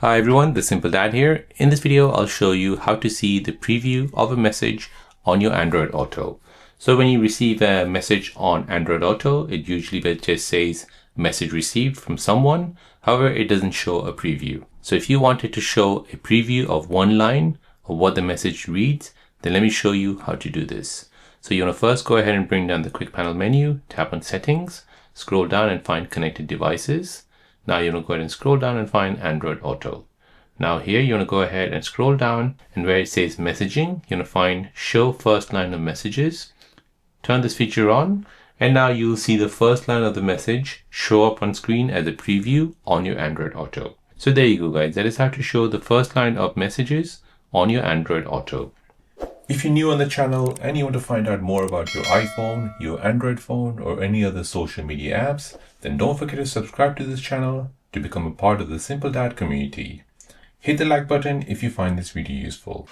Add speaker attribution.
Speaker 1: Hi everyone, The Simple Dad here. In this video, I'll show you how to see the preview of a message on your Android Auto. So when you receive a message on Android Auto, it usually just says message received from someone. However, it doesn't show a preview. So if you wanted to show a preview of one line of what the message reads, then let me show you how to do this. So you want to first go ahead and bring down the quick panel menu, tap on settings, scroll down and find connected devices. Now you want to go ahead and scroll down and find Android Auto. Now here you want to go ahead and scroll down, and where it says messaging, you want to find show first line of messages. Turn this feature on, and now you'll see the first line of the message show up on screen as a preview on your Android Auto. So there you go guys, that is how to show the first line of messages on your Android Auto.
Speaker 2: If you're new on the channel and you want to find out more about your iPhone, your Android phone, or any other social media apps, then don't forget to subscribe to this channel to become a part of the Simple Dad community. Hit the like button if you find this video useful.